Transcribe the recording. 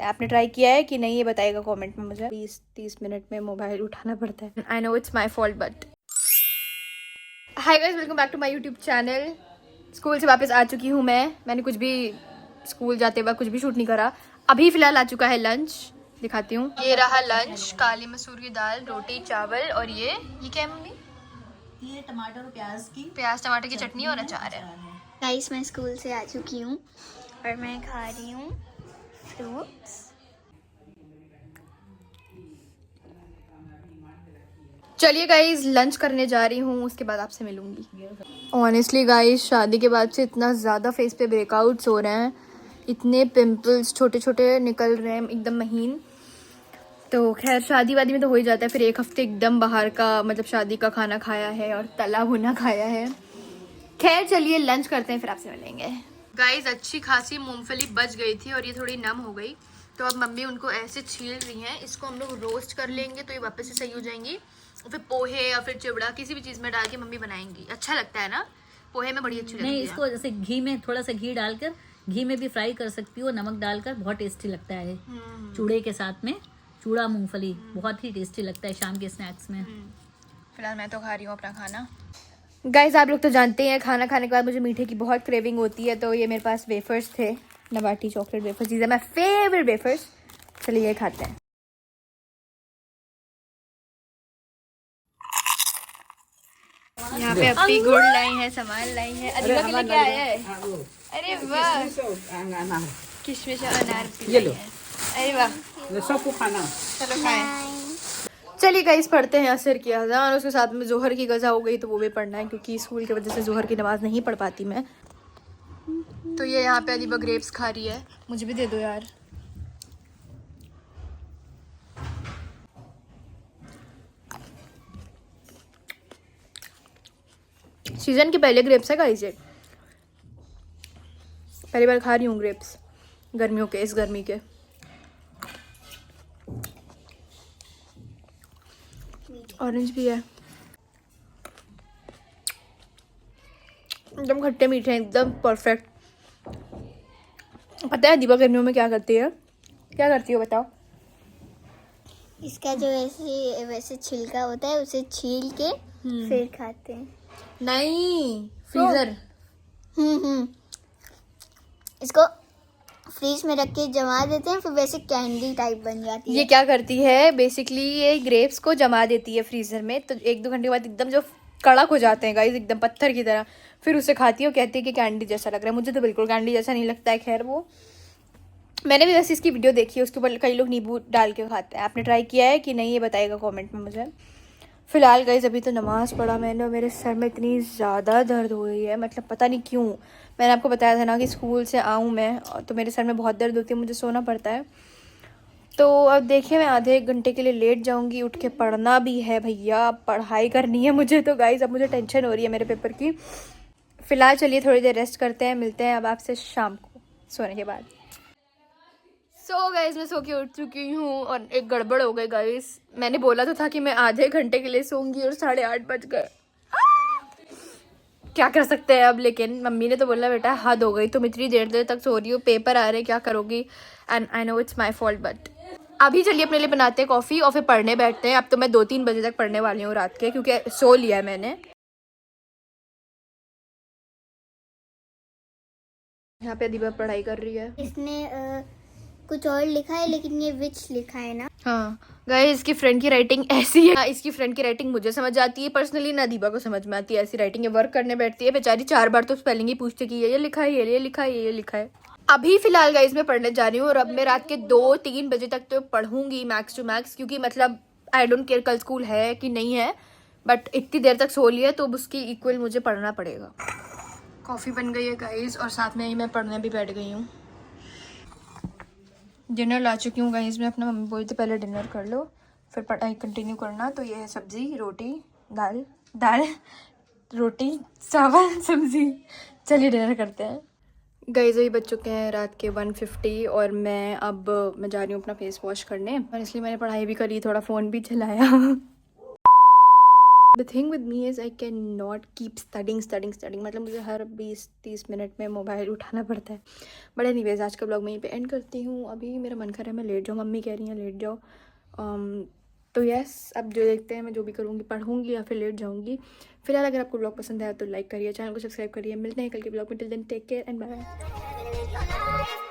आपने ट्राई किया है कि नहीं ये बताएगा कमेंट में मुझे। 20-30 मिनट में मोबाइल उठाना पड़ता है। I know it's my fault but hi guys, welcome back to my YouTube channel. School से वापस आ चुकी हूँ मैंने कुछ भी स्कूल जाते वक्त कुछ भी शूट नहीं करा। अभी फिलहाल आ चुका है लंच, दिखाती हूँ। ये रहा लंच, काली मसूर की दाल, रोटी, चावल और ये क्या है मम्मी? ये टमाटर और प्याज टमाटर की चटनी और अचार है। गाइस मैं स्कूल से आ चुकी हूँ और मैं खा रही हूँ फ्रूट्स। चलिए गाइज लंच करने जा रही हूँ, उसके बाद आपसे मिलूंगी। ऑनेस्टली गाइज शादी के बाद से इतना ज़्यादा फेस पे ब्रेकआउट्स हो रहे हैं, इतने पिंपल्स छोटे छोटे निकल रहे हैं एकदम महीन। तो खैर शादी वादी में तो हो ही जाता है, फिर एक हफ्ते एकदम बाहर का मतलब शादी का खाना खाया है और तला भुना खाया है। खैर चलिए लंच करते हैं, फिर आपसे मिलेंगे। गाइज अच्छी खासी मूंगफली बच गई थी और ये थोड़ी नम हो गई, तो अब मम्मी उनको ऐसे छील रही हैं। इसको हम लोग रोस्ट कर लेंगे तो ये वापस से सही हो जाएंगी। और फिर पोहे या फिर चिवड़ा किसी भी चीज़ में डाल के मम्मी बनाएंगी। अच्छा लगता है ना, पोहे में बड़ी अच्छी लगती है। नहीं, इसको जैसे घी में थोड़ा सा घी डालकर घी में भी फ्राई कर सकती हो, नमक डालकर, बहुत टेस्टी लगता है। चूड़े के साथ में चूड़ा मूंगफली बहुत ही टेस्टी लगता है शाम के स्नैक्स में। फिलहाल मैं तो खा रही हूँ अपना खाना। गाइस आप लोग तो जानते हैं खाना खाने के बाद मुझे मीठे की बहुत क्रेविंग होती है, तो ये मेरे पास वेफर्स थे, नबाटी चॉकलेट वेफर्स। चीज़ है माई फेवरेट वेफर्स। चलिए ये खाते हैं। यहाँ पे अपनी गुड़ लाई है, सामान लाई है। अदिबा के लिए क्या आया है? अरे वाह, किशमिश और अनार भी लाई है। अरे वाह, सबको खाना। चलो खाएं। चलिए गाइस पढ़ते हैं असर की अज़ान, उसके साथ में जोहर की गज़ा हो गई तो वो भी पढ़ना है, क्योंकि स्कूल की वजह से जोहर की नमाज़ नहीं पढ़ पाती मैं। तो ये यहाँ पे अदीबा ग्रेप्स खा रही है, मुझे भी दे दो यार। सीजन के पहले ग्रेप्स है गाइस, ये पहली बार खा रही हूँ ग्रेप्स गर्मियों के, इस गर्मी के। ऑरेंज भी है, एकदम खट्टे मीठे हैं, एकदम परफेक्ट। पता है दीपा गर्मियों में क्या करती है? क्या करती हो बताओ? इसका जो वैसे छिलका होता है उसे छील के फिर खाते हैं। नहीं, फ्रीजर। इसको फ्रीज में रख के जमा देते हैं, फिर वैसे कैंडी टाइप बन जाती है। ये क्या करती है बेसिकली, ये ग्रेप्स को जमा देती है फ्रीजर में, तो 1-2 घंटे के बाद एकदम जो कड़क हो जाते हैं गाइस, एकदम पत्थर की तरह, फिर उसे खाती है और कहती है कि कैंडी जैसा लग रहा है। मुझे तो बिल्कुल कैंडी जैसा नहीं लगता है। खैर वो मैंने भी वैसे इसकी वीडियो देखी है, उसके ऊपर कई लोग नींबू डाल के खाते हैं। आपने ट्राई किया है कि नहीं ये बताइएगा कमेंट में मुझे। फिलहाल गाइस अभी तो नमाज़ पढ़ा मैंने और मेरे सर में इतनी ज़्यादा दर्द हो रही है, मतलब पता नहीं क्यों। मैंने आपको बताया था ना कि स्कूल से आऊँ मैं तो मेरे सर में बहुत दर्द होती है, मुझे सोना पड़ता है। तो अब देखिए मैं आधे 1 घंटे के लिए लेट जाऊंगी, उठ के पढ़ना भी है भैया, पढ़ाई करनी है मुझे। तो गाइस अब मुझे टेंशन हो रही है मेरे पेपर की। फ़िलहाल चलिए थोड़ी देर रेस्ट करते हैं, मिलते हैं अब आपसे शाम को सोने के बाद। सो गाइस मैं सो के उठ चुकी हूँ और एक गड़बड़ हो गई गाइस। मैंने बोला तो था कि मैं आधे घंटे के लिए सोऊंगी और 8:30 बज गए। क्या कर सकते हैं अब, लेकिन मम्मी ने तो बोला बेटा हद हो गई, तुम इतनी देर तक सो रही हो, पेपर आ रहे, क्या करोगी। And I know it's my fault but अभी चलिए अपने लिए बनाते हैं कॉफ़ी और फिर पढ़ने बैठते हैं। अब तो मैं 2-3 बजे तक पढ़ने वाली हूँ रात के, क्योंकि सो लिया है मैंने। यहाँ पे अदीबा पढ़ाई कर रही है। इसने कुछ और लिखा है लेकिन ये विच लिखा है ना। हाँ गाइस इसकी फ्रेंड की राइटिंग ऐसी है। इसकी फ्रेंड की राइटिंग मुझे समझ आती है पर्सनली, ना दीबा को समझ में आती है ऐसी राइटिंग है। वर्क करने बैठती है बेचारी 4 बार तो स्पेलिंग ही पूछती कि ये लिखा है, ये लिखा है, ये लिखा है। अभी फिलहाल गाइस मैं पढ़ने जा रही हूँ और अब मैं रात के 2-3 बजे तक तो पढ़ूंगी मैक्स टू मैक्स, क्योंकि मतलब आई डोंट केयर कल स्कूल है कि नहीं है, बट इतनी देर तक सो लिया तो अब उसकी इक्वल मुझे पढ़ना पड़ेगा। कॉफ़ी बन गई है गाइस और साथ में ही मैं पढ़ने भी बैठ गई हूँ। डिनर ला चुकी हूँ गाइस मैं अपना, मम्मी बोली थी पहले डिनर कर लो फिर पढ़ाई कंटिन्यू करना। तो ये है सब्जी, रोटी, दाल रोटी, चावल, सब्जी। चलिए डिनर करते हैं। गाइस अभी बज चुके हैं रात के 1:50 और मैं जा रही हूँ अपना फेस वॉश करने, और इसलिए मैंने पढ़ाई भी करी, थोड़ा फ़ोन भी चलाया। The thing with me is I can not keep studying मतलब मुझे हर 20-30 मिनट में मोबाइल उठाना पड़ता है। बट एनीवेज आज का ब्लॉग मैं यहीं पे एंड करती हूँ। अभी मेरा मन कर रहा है मैं लेट जाऊँ, मम्मी कह रही हैं लेट जाओ। तो यस, अब जो देखते हैं मैं जो भी करूँगी, पढ़ूँगी या फिर लेट जाऊँगी। फिलहाल अगर आपको ब्लॉग पसंद आया तो लाइक करिए, चैनल को सब्सक्राइब करिए। मिलते हैं कल के ब्लॉग में। Till then take care and bye.